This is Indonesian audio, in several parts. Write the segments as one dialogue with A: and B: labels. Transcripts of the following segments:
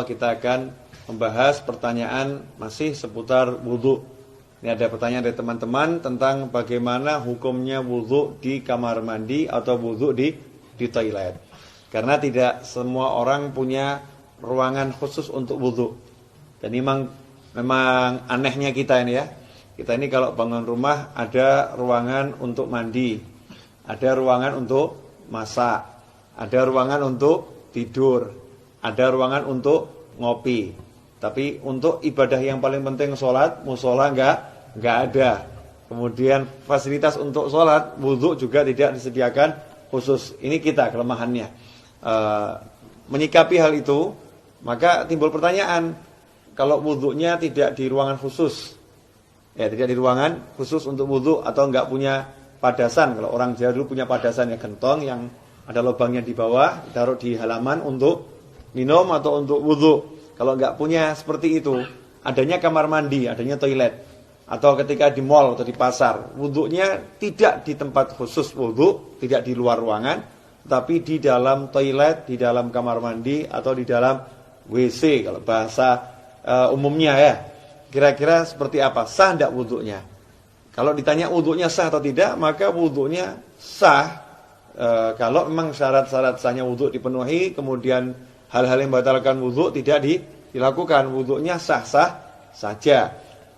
A: Kita akan membahas pertanyaan masih seputar wudhu. Ini ada pertanyaan dari teman-teman tentang bagaimana hukumnya wudhu di kamar mandi atau wudhu di toilet. Karena tidak semua orang punya ruangan khusus untuk wudhu. Dan memang anehnya kita ini ya. Kita ini kalau bangun rumah ada ruangan untuk mandi, ada ruangan untuk masak, ada ruangan untuk tidur, ada ruangan untuk ngopi. Tapi untuk ibadah yang paling penting sholat, musola enggak ada. Kemudian fasilitas untuk sholat, wudhu juga tidak disediakan khusus. Ini kita kelemahannya. Menyikapi hal itu, maka timbul pertanyaan, kalau wudhunya tidak di ruangan khusus, ya tidak di ruangan khusus untuk wudhu atau enggak punya padasan. Kalau orang Jawa dulu punya padasan ya, gentong yang ada lubangnya di bawah, ditaruh di halaman untuk minum atau untuk wudhu. Kalau enggak punya seperti itu, adanya kamar mandi, adanya toilet, atau ketika di mall atau di pasar, wudhunya tidak di tempat khusus wudhu, tidak di luar ruangan, tapi di dalam toilet, di dalam kamar mandi atau di dalam WC kalau bahasa umumnya ya. Kira-kira seperti apa? Sah tidak wudhunya? Kalau ditanya wudhunya sah atau tidak, maka wudhunya sah kalau memang syarat-syarat sahnya wudhu dipenuhi, kemudian hal-hal yang membatalkan wudhu tidak dilakukan, wudhunya sah-sah saja.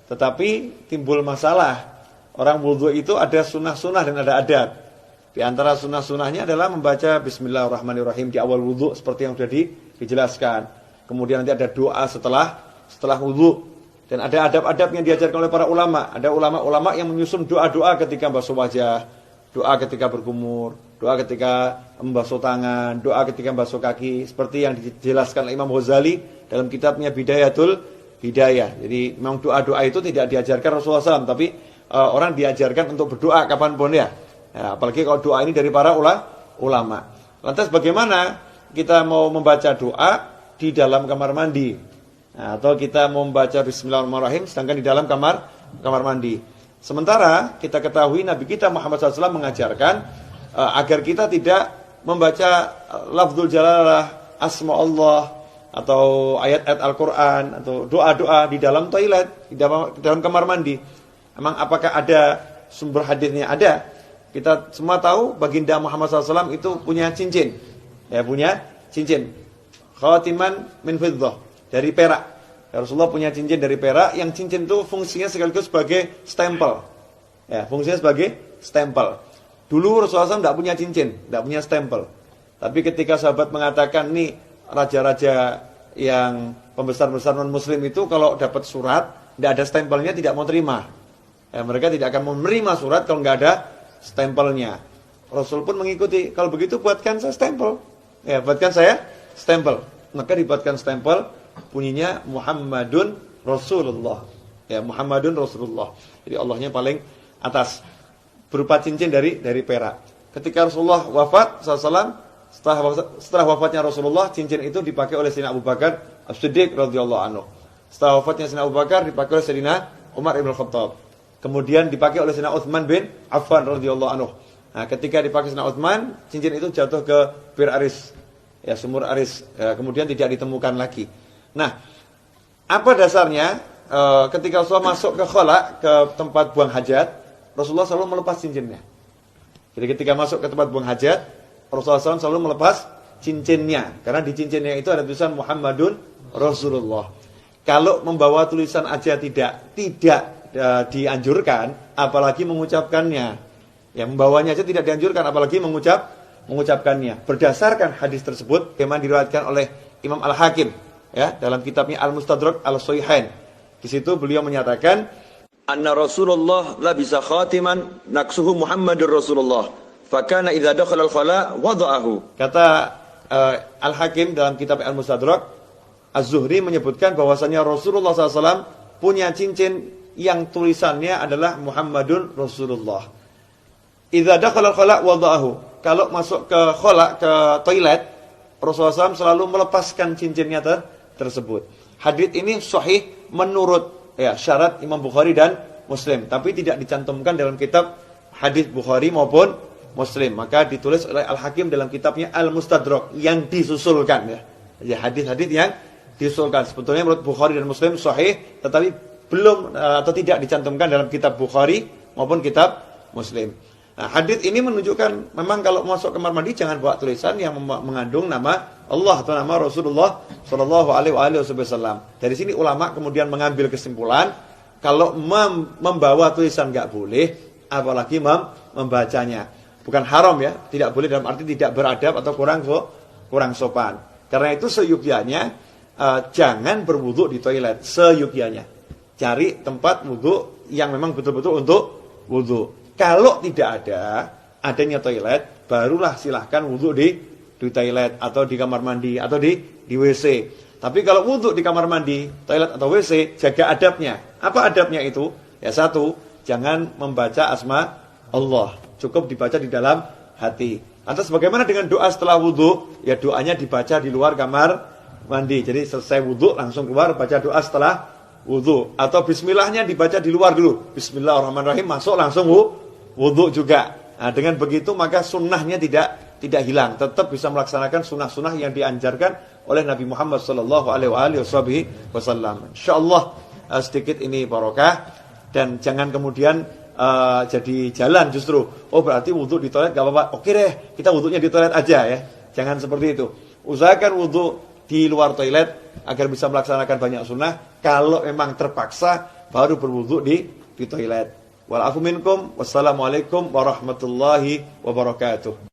A: Tetapi timbul masalah, orang wudhu itu ada sunnah-sunnah dan ada adab. Di antara sunnah-sunnahnya adalah membaca Bismillahirrahmanirrahim di awal wudhu seperti yang sudah dijelaskan. Kemudian nanti ada doa setelah wudhu. Dan ada adab-adab yang diajarkan oleh para ulama. Ada ulama-ulama yang menyusun doa-doa ketika basuh wajah, doa ketika berkumur, doa ketika membasuh tangan, doa ketika membasuh kaki, seperti yang dijelaskan oleh Imam Ghazali dalam kitabnya Bidayatul Hidayah. Jadi memang doa-doa itu tidak diajarkan Rasulullah SAW, tapi orang diajarkan untuk berdoa kapanpun ya. Apalagi kalau doa ini dari para ulama. Lantas bagaimana kita mau membaca doa di dalam kamar mandi? Atau kita mau membaca Bismillahirrahmanirrahim sedangkan di dalam kamar mandi. Sementara kita ketahui Nabi kita Muhammad SAW mengajarkan agar kita tidak membaca lafzul jalalah, asma Allah, atau ayat-ayat Al-Quran, atau doa-doa di dalam toilet, di dalam kamar mandi. Emang apakah ada sumber hadisnya? Ada. Kita semua tahu baginda Muhammad SAW itu punya cincin. Ya, punya cincin. Khatiman min fiddah. Dari perak. Ya, Rasulullah punya cincin dari perak, yang cincin itu fungsinya sekaligus sebagai stempel. Ya, fungsinya sebagai stempel. Dulu Rasulullah SAW tidak punya cincin, tidak punya stempel. Tapi ketika sahabat mengatakan, nih raja-raja yang pembesar-besar non-muslim itu kalau dapat surat, tidak ada stempelnya tidak mau terima. Ya, mereka tidak akan menerima surat kalau nggak ada stempelnya. Rasul pun mengikuti, kalau begitu buatkan saya stempel. Ya, buatkan saya stempel. Maka dibuatkan stempel, bunyinya Muhammadun Rasulullah. Ya, Muhammadun Rasulullah. Jadi Allahnya paling atas, berupa cincin dari perak. Ketika Rasulullah wafat SAW, setelah wafatnya Rasulullah, cincin itu dipakai oleh Sayyidina Abu Bakar As-Siddiq radhiyallahu anhu. Setelah wafatnya Sayyidina Abu Bakar dipakai oleh Sayyidina Umar ibn Khattab. Kemudian dipakai oleh Sayyidina Utsman bin Affan radhiyallahu anhu. Nah, ketika dipakai Sayyidina Utsman, cincin itu jatuh ke Bir Aris. Ya, sumur Aris. Kemudian tidak ditemukan lagi. Nah, apa dasarnya ketika Rasulullah masuk ke khala, ke tempat buang hajat, Rasulullah selalu melepas cincinnya. Jadi ketika masuk ke tempat buang hajat, Rasulullah SAW selalu melepas cincinnya. Karena di cincinnya itu ada tulisan Muhammadun Rasulullah. Kalau membawa tulisan aja tidak dianjurkan, apalagi mengucapkannya. Ya, membawanya aja tidak dianjurkan, apalagi mengucapkannya. Berdasarkan hadis tersebut, yang diriwayatkan oleh Imam Al-Hakim, ya, dalam kitabnya Al-Mustadrak Al-Sohihain. Di situ beliau menyatakan, anna Rasulullah labisa khatiman naksuhu Muhammadur Rasulullah, fakana idza dakhala al-khala wada'ahu. Kata Al-Hakim dalam kitab Al-Mustadrak, Az-Zuhri menyebutkan bahwasanya Rasulullah SAW punya cincin yang tulisannya adalah Muhammadun Rasulullah. Idza dakhala al-khala wada'ahu. Kalau masuk ke khala, ke toilet, Rasulullah SAW selalu melepaskan cincinnya tersebut. Hadits ini sahih menurut syarat Imam Bukhari dan Muslim, tapi tidak dicantumkan dalam kitab hadis Bukhari maupun Muslim. Maka ditulis oleh Al-Hakim dalam kitabnya Al-Mustadrak yang disusulkan, ya hadis-hadis yang diusulkan. Sebetulnya menurut Bukhari dan Muslim sahih, tetapi belum atau tidak dicantumkan dalam kitab Bukhari maupun kitab Muslim. Nah, hadis ini menunjukkan memang kalau masuk kamar mandi jangan bawa tulisan yang mengandung nama Allah atau nama Rasulullah Shallallahu Alaihi Wasallam. Dari sini ulama kemudian mengambil kesimpulan kalau membawa tulisan nggak boleh, apalagi membacanya. Bukan haram ya, tidak boleh dalam arti tidak beradab atau kurang sopan. Karena itu seyukyanya jangan berwudu di toilet, seyukyanya. Cari tempat wudu yang memang betul-betul untuk wudu. Kalau tidak adanya toilet, barulah silahkan wudu di toilet atau di kamar mandi atau di WC. Tapi kalau wudu di kamar mandi, toilet atau WC, jaga adabnya. Apa adabnya itu? Ya satu, jangan membaca asma Allah. Cukup dibaca di dalam hati. Atau sebagaimana dengan doa setelah wudu, ya doanya dibaca di luar kamar mandi. Jadi selesai wudu langsung keluar baca doa setelah wudu. Atau bismillahnya dibaca di luar dulu. Bismillahirrahmanirrahim, masuk langsung wudu juga. Nah, dengan begitu maka sunnahnya tidak hilang, tetap bisa melaksanakan sunnah-sunnah yang dianjarkan oleh Nabi Muhammad Sallallahu Alaihi Wasallam. Insyaallah sedikit ini barokah dan jangan kemudian jadi jalan justru. Oh berarti wudu di toilet gak apa-apa. Oke deh, kita wudunya di toilet aja ya. Jangan seperti itu. Usahakan wudu di luar toilet agar bisa melaksanakan banyak sunnah. Kalau memang terpaksa baru berwudu di toilet. Wal afu minkum. Wassalamualaikum warahmatullahi wabarakatuh.